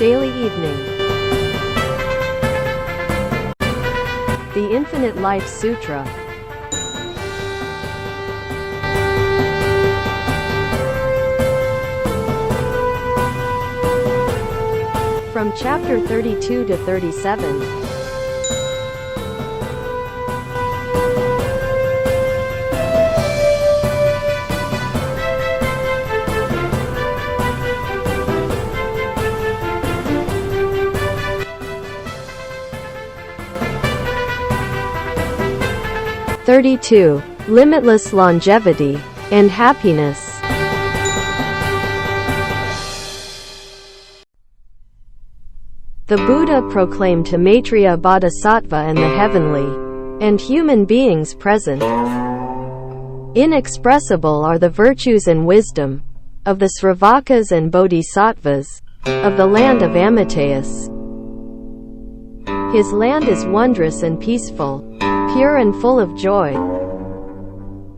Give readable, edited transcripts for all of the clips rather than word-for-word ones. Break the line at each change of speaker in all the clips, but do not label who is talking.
Daily Evening. The Infinite Life Sutra. From chapter 32 to 37. Limitless longevity and happiness. The Buddha proclaimed to Maitreya Bodhisattva and the heavenly and human beings present. Inexpressible are the virtues and wisdom of the Sravakas and Bodhisattvas of the land of Amitayus. His land is wondrous and peaceful, pure and full of joy.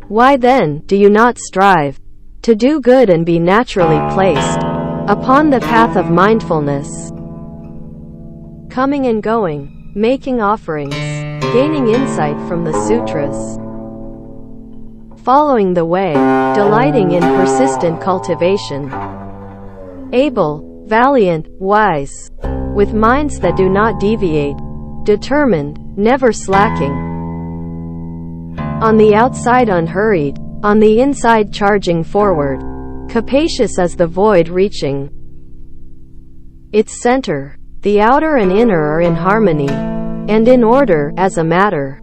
Why then do you not strive to do good and be naturally placed upon the path of mindfulness? Coming and going, making offerings, gaining insight from the sutras, following the way, delighting in persistent cultivation, able, valiant, wise, with minds that do not deviate, determined, never slacking. On the outside unhurried, on the inside charging forward, capacious as the void reaching its center. The outer and inner are in harmony, and in order, as a matter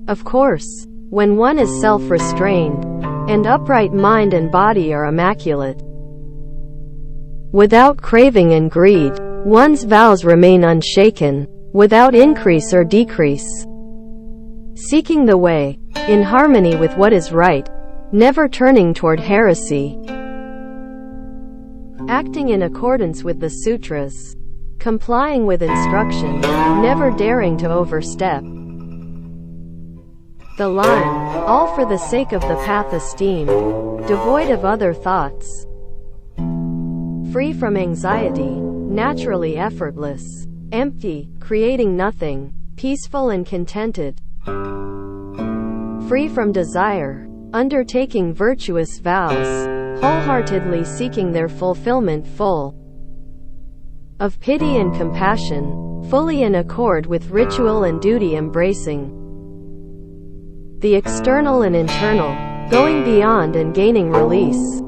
of course, when one is self-restrained, and upright mind and body are immaculate. Without craving and greed, one's vows remain unshaken, without increase or decrease. Seeking the way, in harmony with what is right, never turning toward heresy. Acting in accordance with the sutras, complying with instruction, never daring to overstep the line, all for the sake of the path esteemed, devoid of other thoughts, free from anxiety, naturally effortless, empty, creating nothing, peaceful and contented, free from desire, undertaking virtuous vows, wholeheartedly seeking their fulfillment, full of pity and compassion, fully in accord with ritual and duty, embracing the external and internal, going beyond and gaining release,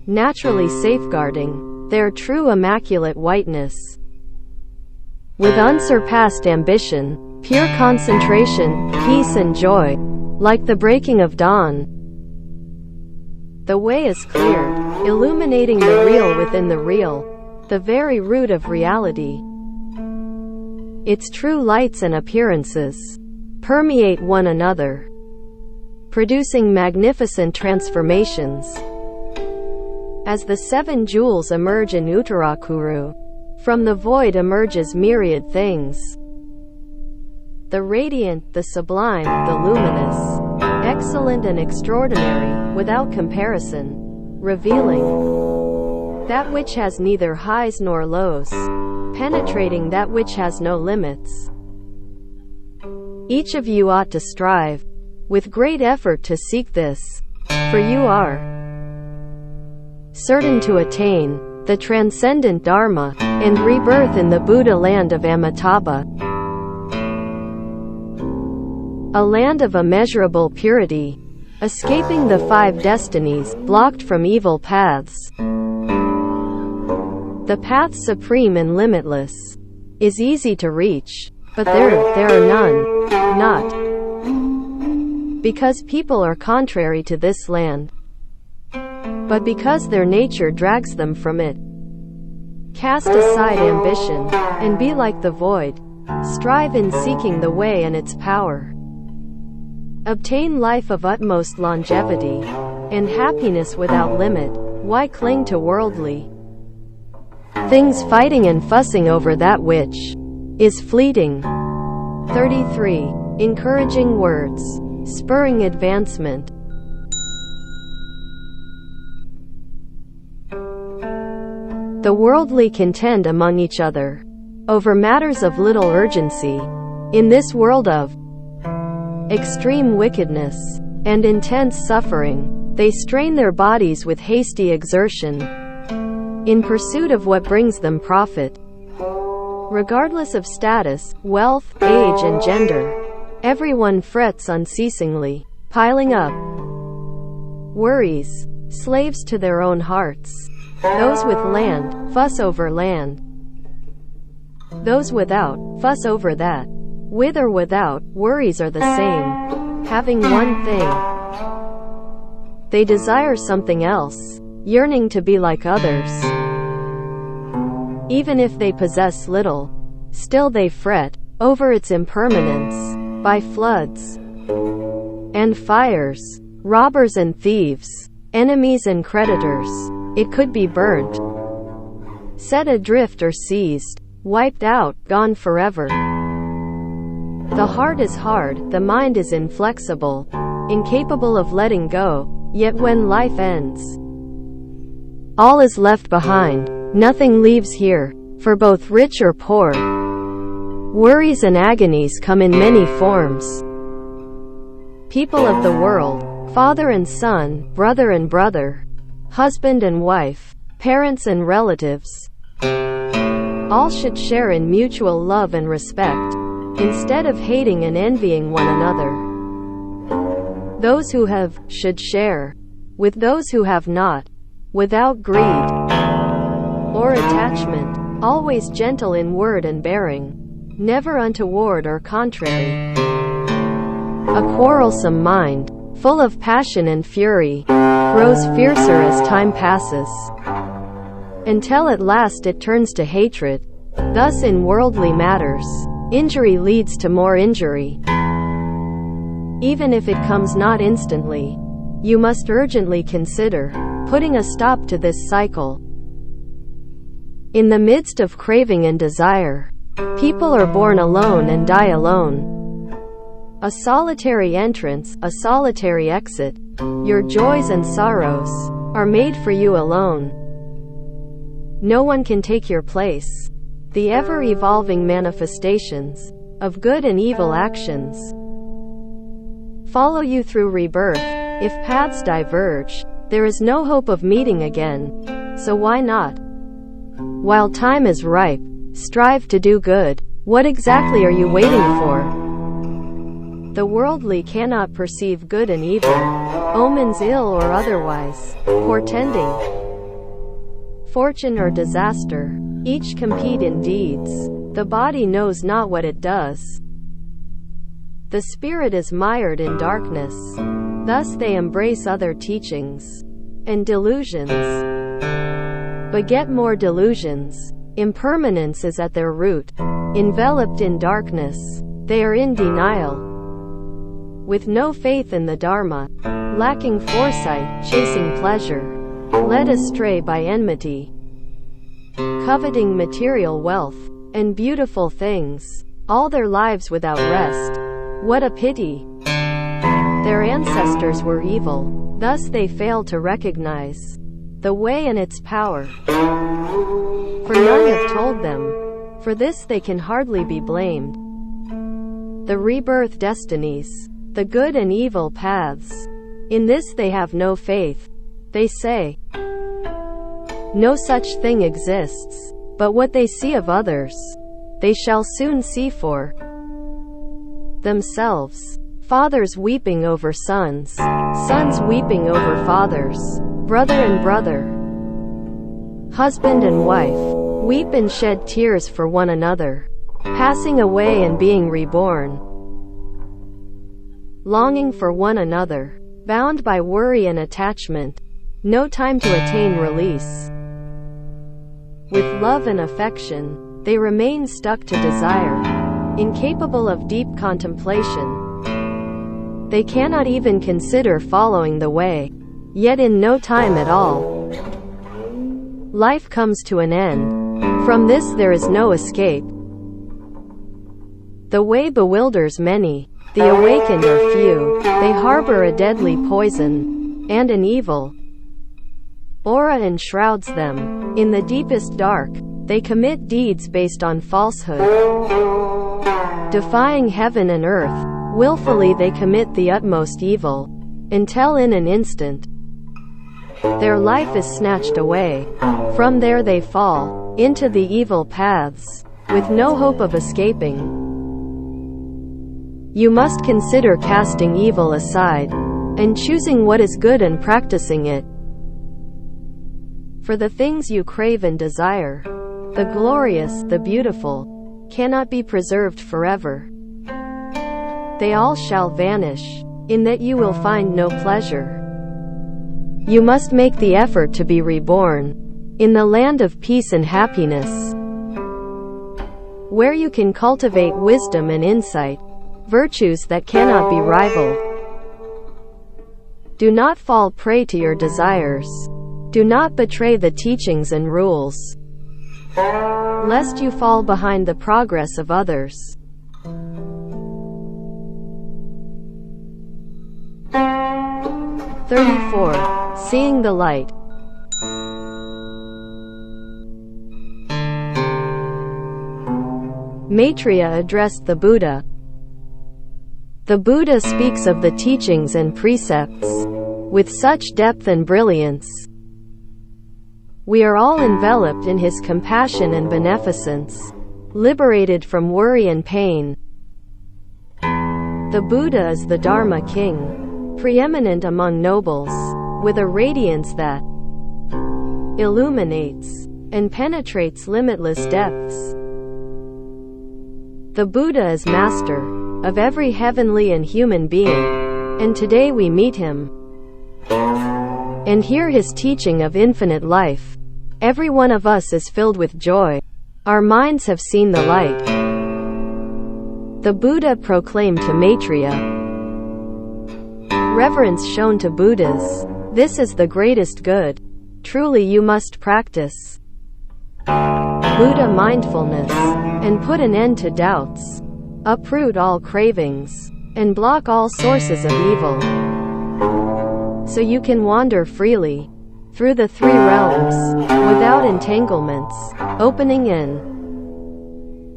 naturally safeguarding their true immaculate whiteness, with unsurpassed ambition, pure concentration, peace and joy, like the breaking of dawn. The way is cleared, illuminating the real within the real, the very root of reality. Its true lights and appearances permeate one another, producing magnificent transformations. As the seven jewels emerge in Uttarakuru, from the void emerges myriad things. The radiant, the sublime, the luminous, excellent and extraordinary, without comparison, revealing that which has neither highs nor lows, penetrating that which has no limits. Each of you ought to strive, with great effort, to seek this, for you are certain to attain the transcendent Dharma, and rebirth in the Buddha land of Amitabha, a land of immeasurable purity, escaping the five destinies, blocked from evil paths. The path supreme and limitless is easy to reach, but there are none, not because people are contrary to this land, but because their nature drags them from it. Cast aside ambition, and be like the void. Strive in seeking the way and its power. Obtain life of utmost longevity, and happiness without limit. Why cling to worldly things, fighting and fussing over that which is fleeting? 33. Encouraging words, spurring advancement. The worldly contend among each other over matters of little urgency. In this world of extreme wickedness and intense suffering, they strain their bodies with hasty exertion in pursuit of what brings them profit. Regardless of status, wealth, age and gender, everyone frets unceasingly, piling up worries, slaves to their own hearts. Those with land, fuss over land. Those without, fuss over that. With or without, worries are the same. Having one thing, they desire something else, yearning to be like others. Even if they possess little, still they fret over its impermanence. By floods and fires, robbers and thieves, enemies and creditors, it could be burnt, set adrift or seized, wiped out, gone forever. The heart is hard, the mind is inflexible, incapable of letting go, yet when life ends, all is left behind, nothing leaves here, for both rich or poor. Worries and agonies come in many forms. People of the world, father and son, brother and brother, husband and wife, parents and relatives, all should share in mutual love and respect, instead of hating and envying one another. Those who have, should share with those who have not, without greed or attachment, always gentle in word and bearing, never untoward or contrary. A quarrelsome mind, full of passion and fury, grows fiercer as time passes, until at last it turns to hatred. Thus in worldly matters, injury leads to more injury. Even if it comes not instantly, you must urgently consider putting a stop to this cycle. In the midst of craving and desire, people are born alone and die alone. A solitary entrance, a solitary exit. Your joys and sorrows are made for you alone. No one can take your place. The ever-evolving manifestations of good and evil actions follow you through rebirth. If paths diverge, there is no hope of meeting again. So why not? While time is ripe, strive to do good. What exactly are you waiting for? The worldly cannot perceive good and evil, omens ill or otherwise, portending fortune or disaster. Each compete in deeds. The body knows not what it does. The spirit is mired in darkness. Thus they embrace other teachings and delusions, beget more delusions. Impermanence is at their root. Enveloped in darkness, they are in denial, with no faith in the Dharma, lacking foresight, chasing pleasure, led astray by enmity, coveting material wealth and beautiful things, all their lives without rest. What a pity! Their ancestors were evil, thus they fail to recognize the way and its power. For none have told them. For this they can hardly be blamed. The rebirth destinies, the good and evil paths, in this they have no faith. They say, no such thing exists, but what they see of others, they shall soon see for themselves. Fathers weeping over sons, sons weeping over fathers, brother and brother, husband and wife, weep and shed tears for one another, passing away and being reborn, longing for one another, bound by worry and attachment, no time to attain release. With love and affection, they remain stuck to desire, incapable of deep contemplation. They cannot even consider following the way, yet in no time at all, life comes to an end. From this there is no escape. The way bewilders many, the awakened are few. They harbor a deadly poison, and an evil aura enshrouds them. In the deepest dark, they commit deeds based on falsehood. Defying heaven and earth, willfully they commit the utmost evil, until in an instant, their life is snatched away. From there they fall into the evil paths, with no hope of escaping. You must consider casting evil aside, and choosing what is good and practicing it. For the things you crave and desire, the glorious, the beautiful, cannot be preserved forever. They all shall vanish, in that you will find no pleasure. You must make the effort to be reborn in the land of peace and happiness, where you can cultivate wisdom and insight, virtues that cannot be rivaled. Do not fall prey to your desires. Do not betray the teachings and rules, lest you fall behind the progress of others. Seeing the light. Maitreya addressed the Buddha. The Buddha speaks of the teachings and precepts with such depth and brilliance. We are all enveloped in his compassion and beneficence, liberated from worry and pain. The Buddha is the Dharma king, preeminent among nobles, with a radiance that illuminates and penetrates limitless depths. The Buddha is master of every heavenly and human being, and today we meet him and hear his teaching of infinite life. Every one of us is filled with joy. Our minds have seen the light. The Buddha proclaimed to Maitreya. Reverence shown to Buddhas. This is the greatest good. Truly you must practice Buddha mindfulness, and put an end to doubts. Uproot all cravings, and block all sources of evil, so you can wander freely through the three realms, without entanglements, opening in,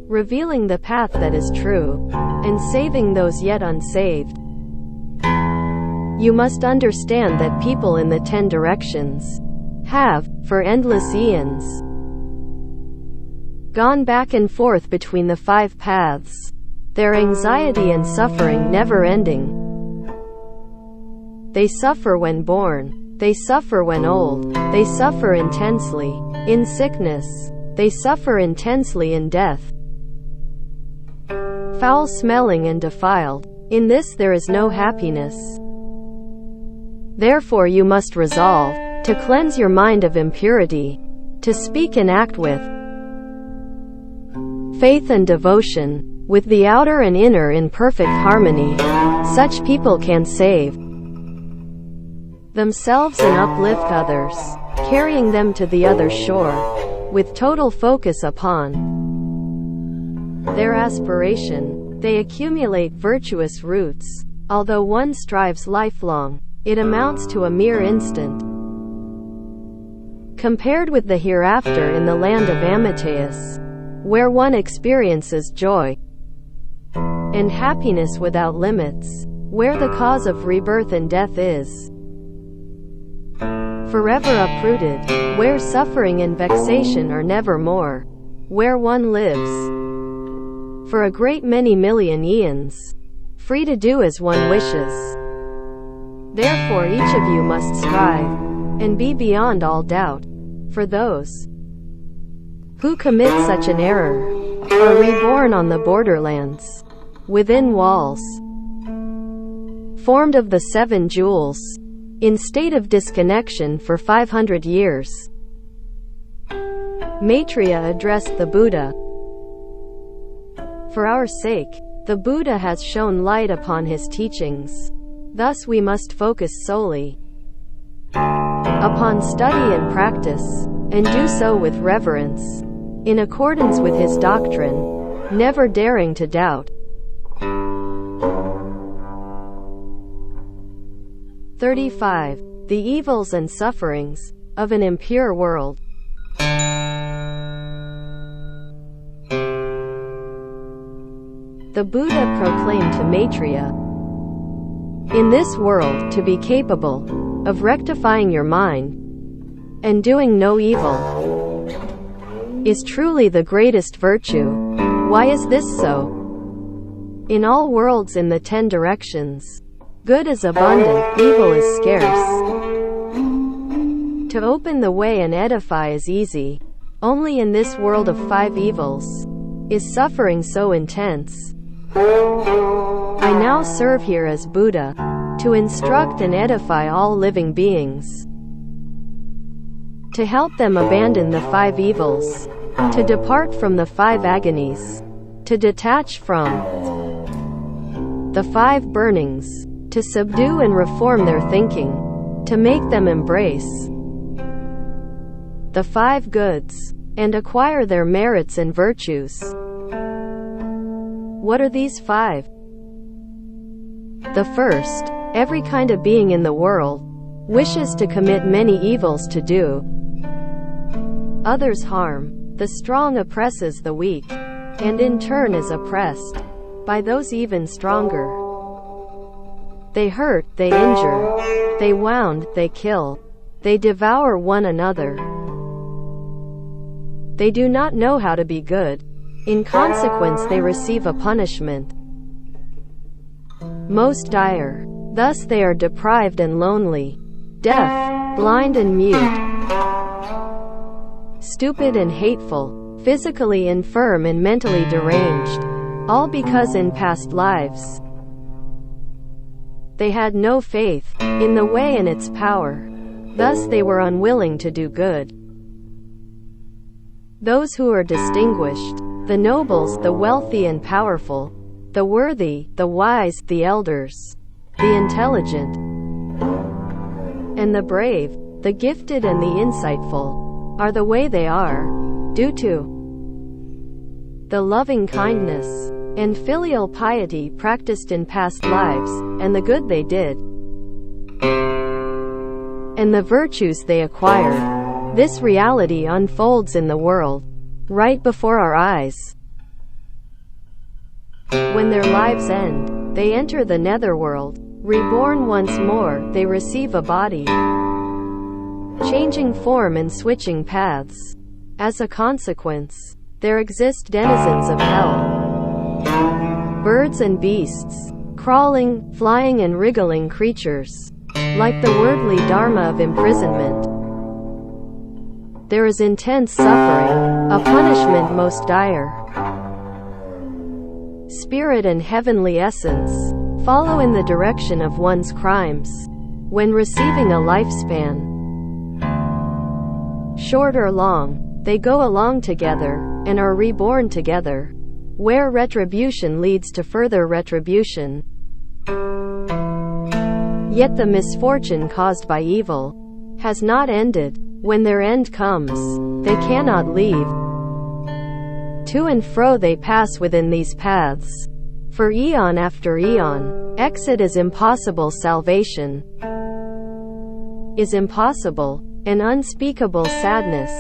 revealing the path that is true, and saving those yet unsaved. You must understand that people in the 10 directions have, for endless eons, gone back and forth between the 5 paths, their anxiety and suffering never ending. They suffer when born, they suffer when old, they suffer intensely in sickness, they suffer intensely in death. Foul-smelling and defiled, in this there is no happiness. Therefore you must resolve to cleanse your mind of impurity, to speak and act with faith and devotion, with the outer and inner in perfect harmony. Such people can save themselves and uplift others, carrying them to the other shore, with total focus upon their aspiration. They accumulate virtuous roots. Although one strives lifelong, it amounts to a mere instant, compared with the hereafter in the land of Amateus, where one experiences joy and happiness without limits, where the cause of rebirth and death is forever uprooted, where suffering and vexation are never more, where one lives for a great many million eons, free to do as one wishes. Therefore each of you must strive and be beyond all doubt, for those who commit such an error are reborn on the borderlands, within walls formed of the 7 jewels, in state of disconnection for 500 years. Maitreya addressed the Buddha. For our sake, the Buddha has shown light upon his teachings. Thus we must focus solely upon study and practice, and do so with reverence, in accordance with his doctrine, never daring to doubt. 35. The evils and sufferings of an impure world. the Buddha proclaimed to Maitreya. In this world, to be capable of rectifying your mind and doing no evil is truly the greatest virtue. Why is this so? In all worlds in the 10 directions, good is abundant, evil is scarce. To open the way and edify is easy. Only in this world of 5 evils is suffering so intense. I now serve here as Buddha, to instruct and edify all living beings, to help them abandon the 5 evils, to depart from the 5 agonies, to detach from the 5 burnings, to subdue and reform their thinking, to make them embrace the 5 goods, and acquire their merits and virtues. What are these 5? The first, every kind of being in the world wishes to commit many evils to do others harm. The strong oppresses the weak, and in turn is oppressed by those even stronger. They hurt, they injure, they wound, they kill, they devour one another. They do not know how to be good. In consequence they receive a punishment most dire. Thus they are deprived and lonely, deaf, blind and mute, stupid and hateful, physically infirm and mentally deranged, all because in past lives they had no faith in the way and its power. Thus they were unwilling to do good. Those who are distinguished, the nobles, the wealthy and powerful, the worthy, the wise, the elders, the intelligent, and the brave, the gifted and the insightful, are the way they are, due to the loving kindness and filial piety practiced in past lives, and the good they did, and the virtues they acquired. This reality unfolds in the world, right before our eyes. When their lives end, they enter the netherworld. Reborn once more, they receive a body, changing form and switching paths. As a consequence, there exist denizens of hell, birds and beasts, crawling, flying and wriggling creatures, like the worldly dharma of imprisonment. There is intense suffering, a punishment most dire. Spirit and heavenly essence follow in the direction of one's crimes when receiving a lifespan. Short or long, they go along together and are reborn together, where retribution leads to further retribution. Yet the misfortune caused by evil has not ended. When their end comes, they cannot leave. To and fro they pass within these paths, for eon after eon. Exit is impossible, salvation is impossible, an unspeakable sadness.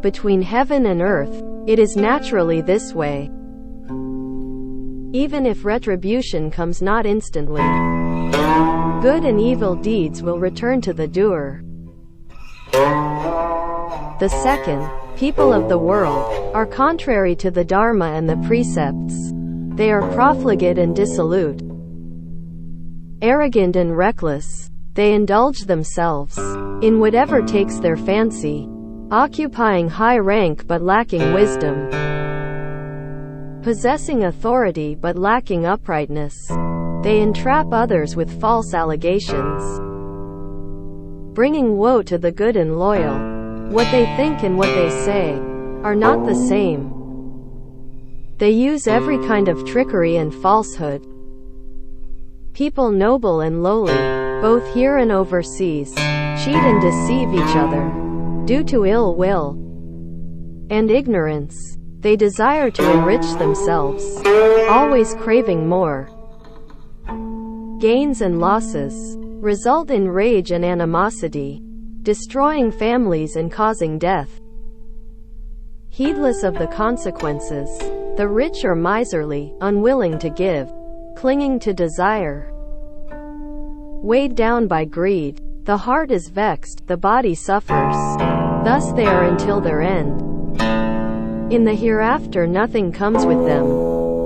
Between heaven and earth, it is naturally this way. Even if retribution comes not instantly, good and evil deeds will return to the doer. The second, people of the world are contrary to the Dharma and the precepts. They are profligate and dissolute, arrogant and reckless. They indulge themselves in whatever takes their fancy, occupying high rank but lacking wisdom, possessing authority but lacking uprightness. They entrap others with false allegations, bringing woe to the good and loyal. What they think and what they say are not the same. They use every kind of trickery and falsehood. People noble and lowly, both here and overseas, cheat and deceive each other due to ill will and ignorance. They desire to enrich themselves, always craving more. Gains and losses result in rage and animosity, destroying families and causing death. Heedless of the consequences, The rich are miserly, unwilling to give, clinging to desire, weighed down by greed. The heart is vexed, the body suffers. Thus they are until their end. In the hereafter nothing comes with them,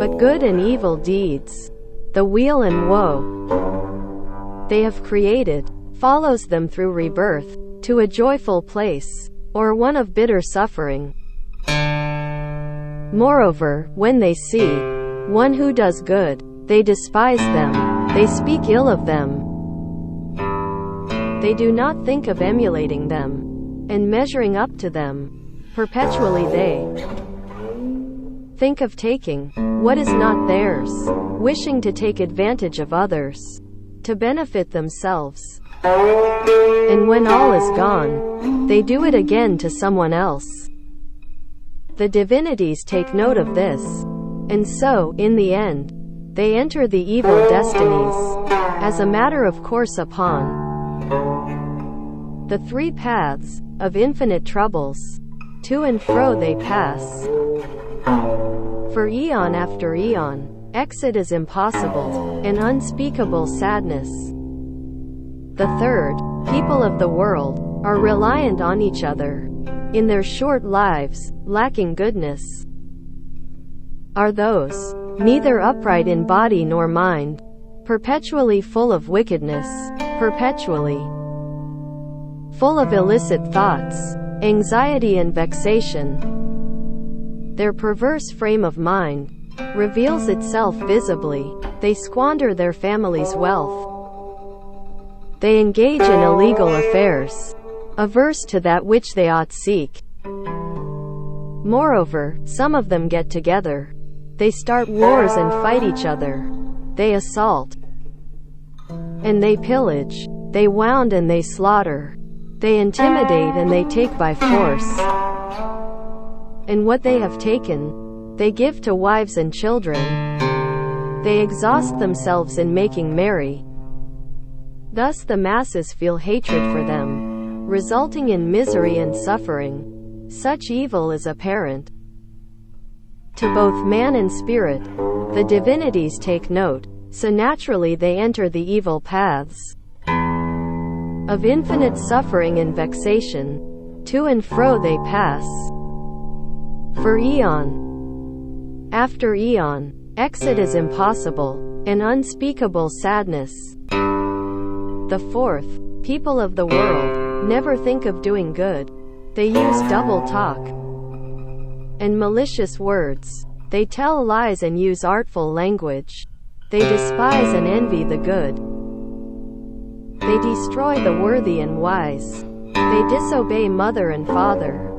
but good and evil deeds. The weal and woe they have created follows them through rebirth, to a joyful place, or one of bitter suffering. Moreover, when they see one who does good, they despise them, they speak ill of them. They do not think of emulating them, and measuring up to them. Perpetually they think of taking what is not theirs, wishing to take advantage of others, to benefit themselves. And when all is gone, they do it again to someone else. The divinities take note of this, and so, in the end, they enter the evil destinies, as a matter of course upon the three paths of infinite troubles. To and fro they pass, for eon after eon. Exit is impossible, an unspeakable sadness. The third, people of the world, are reliant on each other. In their short lives, lacking goodness, are those, neither upright in body nor mind, perpetually full of wickedness, perpetually full of illicit thoughts, anxiety and vexation. Their perverse frame of mind reveals itself visibly. They squander their family's wealth. They engage in illegal affairs, averse to that which they ought seek. Moreover, some of them get together. They start wars and fight each other. They assault and they pillage. They wound and they slaughter. They intimidate and they take by force. And what they have taken, they give to wives and children. They exhaust themselves in making merry. Thus the masses feel hatred for them, resulting in misery and suffering. Such evil is apparent to both man and spirit. The divinities take note, so naturally they enter the evil paths of infinite suffering and vexation. To and fro they pass, for eon after eon. Exit is impossible, an unspeakable sadness. The fourth, people of the world, never think of doing good. They use double talk and malicious words. They tell lies and use artful language. They despise and envy the good. They destroy the worthy and wise. They disobey mother and father.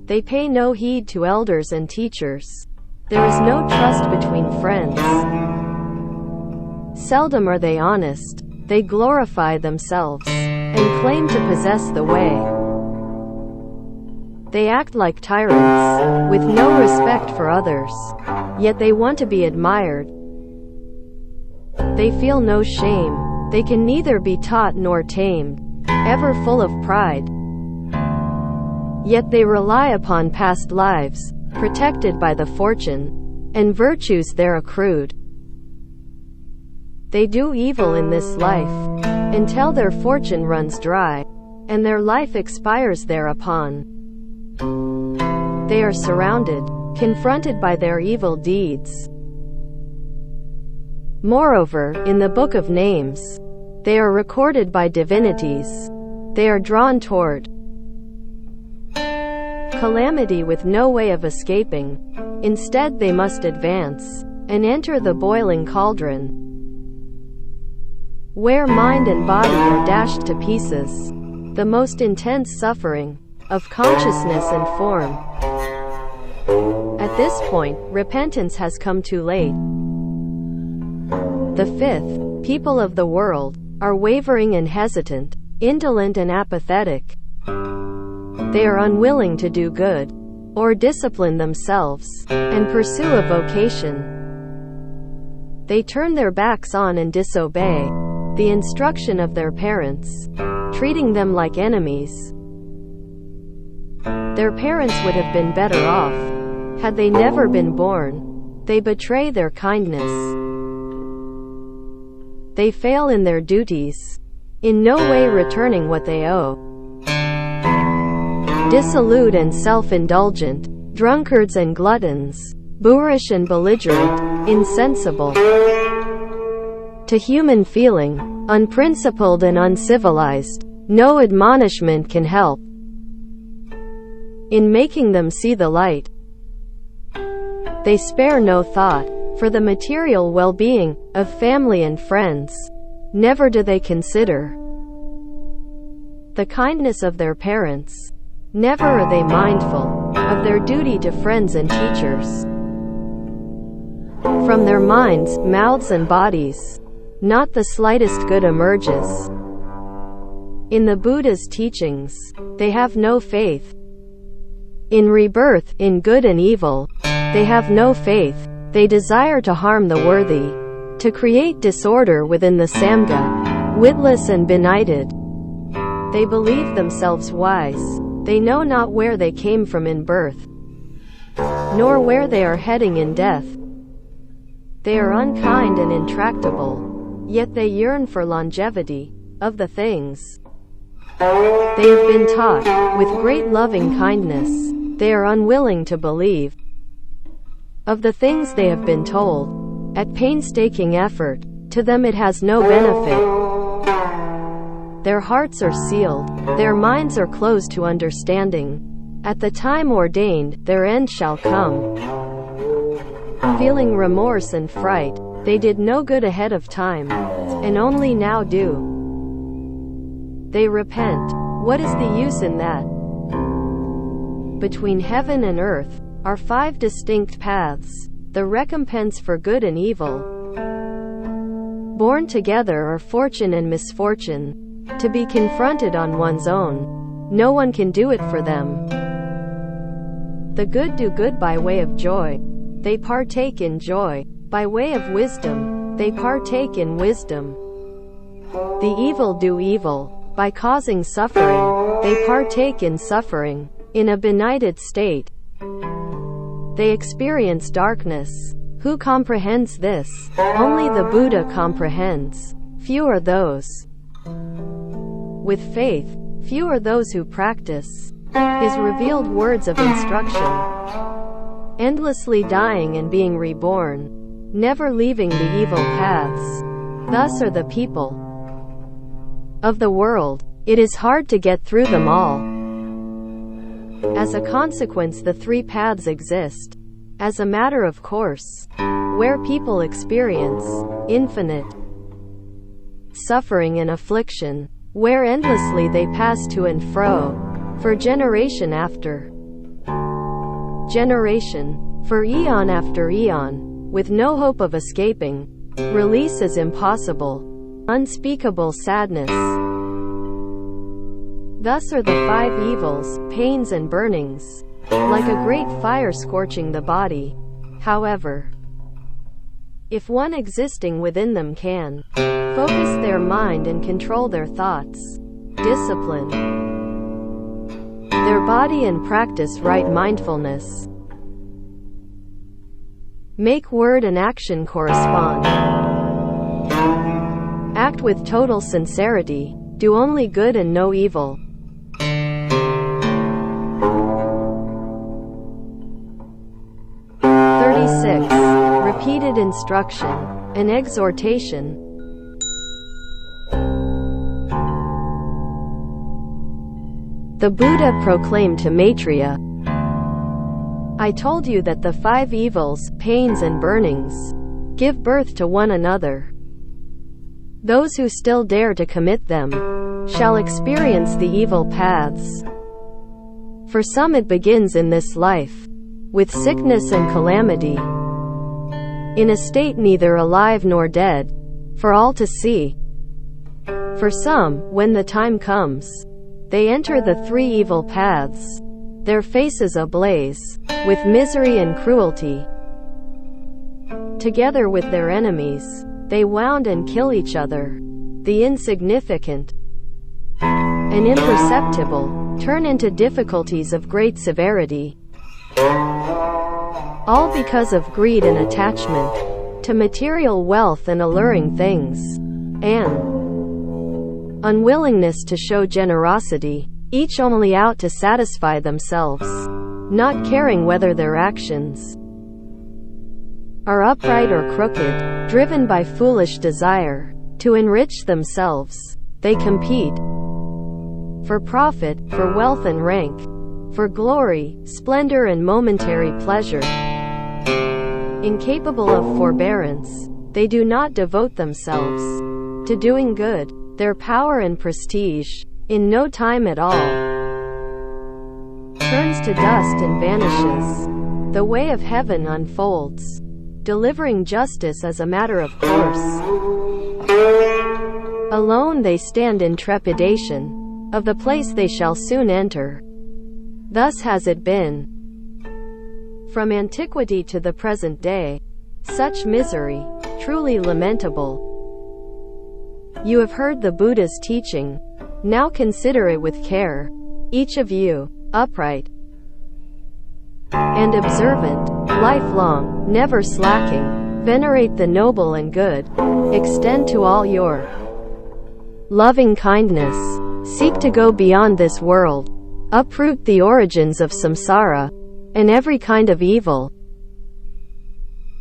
They pay no heed to elders and teachers. There is no trust between friends. Seldom are they honest. They glorify themselves and claim to possess the way. They act like tyrants, with no respect for others. Yet they want to be admired. They feel no shame. They can neither be taught nor tamed, ever full of pride. Yet they rely upon past lives, protected by the fortune and virtues there accrued. They do evil in this life, until their fortune runs dry, and their life expires thereupon. They are surrounded, confronted by their evil deeds. Moreover, in the book of names, they are recorded by divinities. They are drawn toward calamity with no way of escaping. Instead they must advance, and enter the boiling cauldron, where mind and body are dashed to pieces. The most intense suffering of consciousness and form. At this point, repentance has come too late. The fifth, people of the world, are wavering and hesitant, indolent and apathetic. They are unwilling to do good, or discipline themselves, and pursue a vocation. They turn their backs on and disobey the instruction of their parents, treating them like enemies. Their parents would have been better off had they never been born. They betray their kindness. They fail in their duties, in no way returning what they owe. Dissolute and self-indulgent, drunkards and gluttons, boorish and belligerent, insensible to human feeling, unprincipled and uncivilized, no admonishment can help in making them see the light. They spare no thought for the material well-being of family and friends. Never do they consider the kindness of their parents. Never are they mindful of their duty to friends and teachers. From their minds, mouths and bodies, not the slightest good emerges. In the Buddha's teachings, they have no faith. In rebirth, in good and evil, they have no faith. They desire to harm the worthy, to create disorder within the Samga, witless and benighted. They believe themselves wise. They know not where they came from in birth, nor where they are heading in death. They are unkind and intractable, yet they yearn for longevity of the things they have been taught. With great loving kindness, they are unwilling to believe of the things they have been told. At painstaking effort, to them it has no benefit. Their hearts are sealed, their minds are closed to understanding. At the time ordained, their end shall come. Feeling remorse and fright, they did no good ahead of time, and only now do. They repent. What is the use in that? Between heaven and earth are 5 distinct paths, the recompense for good and evil. Born together are fortune and misfortune, to be confronted on one's own. No one can do it for them. The good do good by way of joy. They partake in joy. By way of wisdom, they partake in wisdom. The evil do evil. By causing suffering, they partake in suffering. In a benighted state, they experience darkness. Who comprehends this? Only the Buddha comprehends. Few are those with faith. Few are those who practice his revealed words of instruction. Endlessly dying and being reborn, never leaving the evil paths. Thus are the people of the world. It is hard to get through them all. As a consequence, the 3 paths exist as a matter of course, where people experience infinite suffering and affliction, where endlessly they pass to and fro, for generation after generation, for eon after eon, with no hope of escaping. Release is impossible. Unspeakable sadness. Thus are the 5 evils, pains and burnings, like a great fire scorching the body. However, if one existing within them can focus their mind and control their thoughts, discipline their body and practice right mindfulness, make word and action correspond, act with total sincerity, do only good and no evil. 36. Repeated instruction, an exhortation. The Buddha proclaimed to Maitreya, I told you that the 5 evils, pains and burnings, give birth to one another. Those who still dare to commit them shall experience the evil paths. For some it begins in this life, with sickness and calamity, in a state neither alive nor dead, for all to see. For some, when the time comes, they enter the 3 evil paths, their faces ablaze with misery and cruelty. Together with their enemies, they wound and kill each other. The insignificant and imperceptible turn into difficulties of great severity. all because of greed and attachment to material wealth and alluring things, and unwillingness to show generosity, each only out to satisfy themselves, not caring whether their actions are upright or crooked, driven by foolish desire to enrich themselves. They compete for profit, for wealth and rank, for glory, splendor and momentary pleasure. Incapable of forbearance, they do not devote themselves to doing good. Their power and prestige, in no time at all, turns to dust and vanishes. The way of heaven unfolds, delivering justice as a matter of course. Alone they stand in trepidation of the place they shall soon enter. Thus has it been from antiquity to the present day. Such misery, truly lamentable. You have heard the Buddha's teaching. Now consider it with care. Each of you, upright and observant, lifelong, never slacking, venerate the noble and good. Extend to all your loving kindness. Seek to go beyond this world. Uproot the origins of samsara and every kind of evil.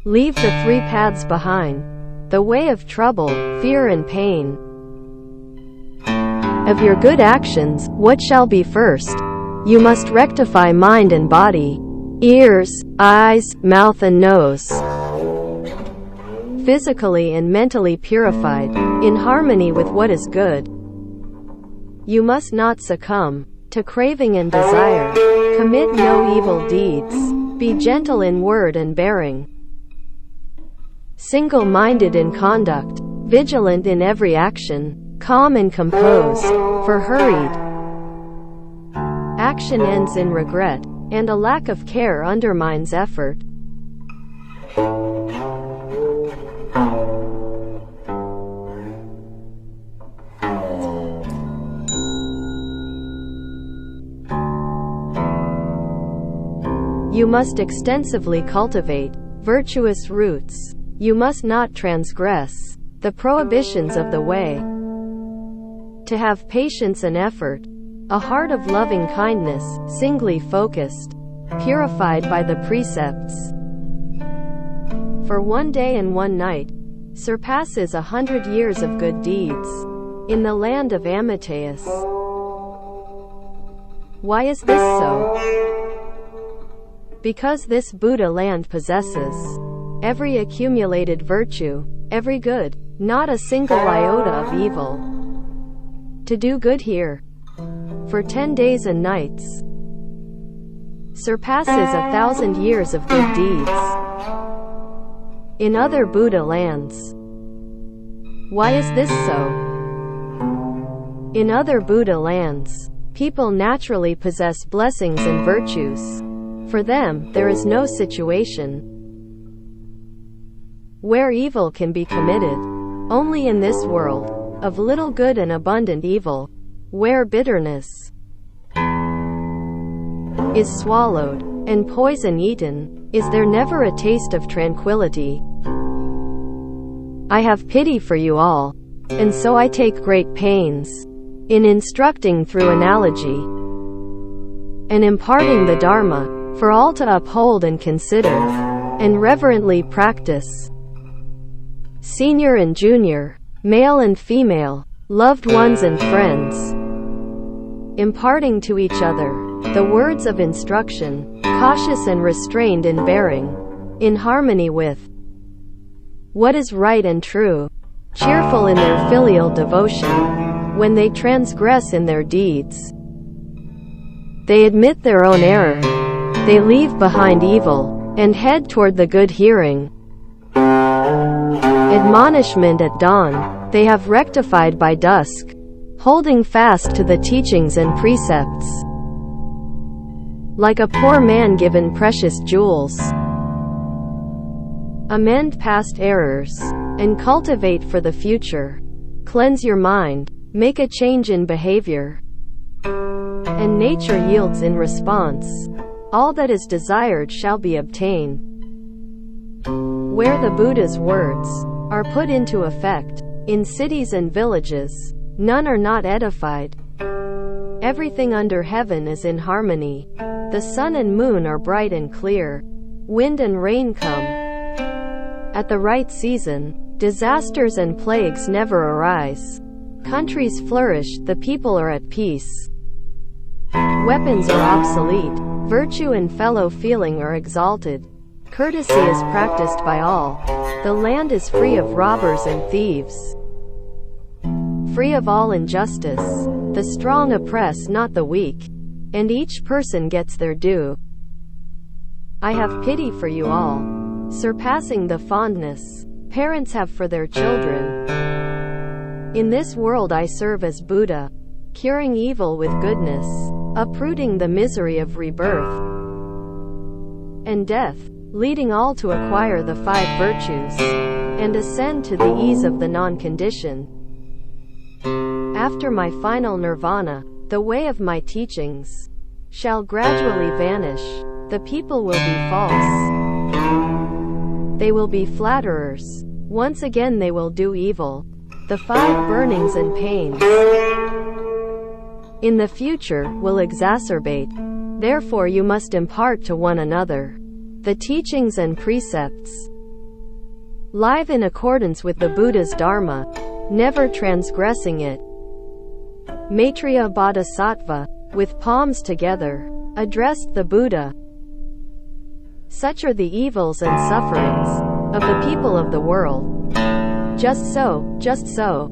Leave the three paths behind, the way of trouble, fear and pain. Of your good actions, what shall be first? You must rectify mind and body, ears, eyes, mouth and nose. Physically and mentally purified, in harmony with what is good. You must not succumb to craving and desire. Commit no evil deeds. Be gentle in word and bearing. Single-minded in conduct, vigilant in every action, calm and composed, for hurried action ends in regret, and a lack of care undermines effort. You must extensively cultivate virtuous roots. You must not transgress the prohibitions of the way. To have patience and effort, a heart of loving kindness, singly focused, purified by the precepts. For 1 day and 1 night surpasses 100 years of good deeds in the land of Amateus. Why is this so? Because this Buddha land possesses every accumulated virtue, every good, not a single iota of evil. To do good here, for 10 days and nights, surpasses 1,000 years of good deeds in other Buddha lands. Why is this so? In other Buddha lands, people naturally possess blessings and virtues. For them, there is no situation where evil can be committed. Only in this world of little good and abundant evil, where bitterness is swallowed and poison eaten, is there never a taste of tranquility. I have pity for you all, and so I take great pains in instructing through analogy and imparting the Dharma for all to uphold and consider and reverently practice. Senior and junior, male and female, loved ones and friends, imparting to each other the words of instruction, cautious and restrained in bearing, in harmony with what is right and true, cheerful in their filial devotion. When they transgress in their deeds, they admit their own error. They leave behind evil and head toward the good hearing. Admonishment at dawn, they have rectified by dusk, holding fast to the teachings and precepts. Like a poor man given precious jewels, amend past errors and cultivate for the future. Cleanse your mind, make a change in behavior, and nature yields in response. All that is desired shall be obtained. where the Buddha's words are put into effect. In cities and villages, none are not edified. Everything under heaven is in harmony. The sun and moon are bright and clear. Wind and rain come at the right season. Disasters and plagues never arise. Countries flourish, the people are at peace. Weapons are obsolete. Virtue and fellow feeling are exalted. Courtesy is practiced by all. The land is free of robbers and thieves, free of all injustice. The strong oppress not the weak, and each person gets their due. I have pity for you all, surpassing the fondness parents have for their children. In this world I serve as Buddha, curing evil with goodness, uprooting the misery of rebirth and death, leading all to acquire the 5 virtues, and ascend to the ease of the non-conditioned. After my final nirvana, the way of my teachings shall gradually vanish. The people will be false. They will be flatterers. Once again they will do evil. The 5 burnings and pains in the future will exacerbate. Therefore you must impart to one another the teachings and precepts, live in accordance with the Buddha's Dharma, never transgressing it. Maitreya Bodhisattva, with palms together, addressed the Buddha. Such are the evils and sufferings of the people of the world. Just so, just so.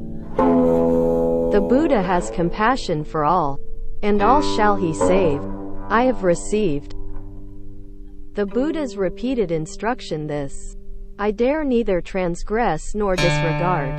The Buddha has compassion for all, and all shall he save. I have received the Buddha's repeated instruction this. I dare neither transgress nor disregard.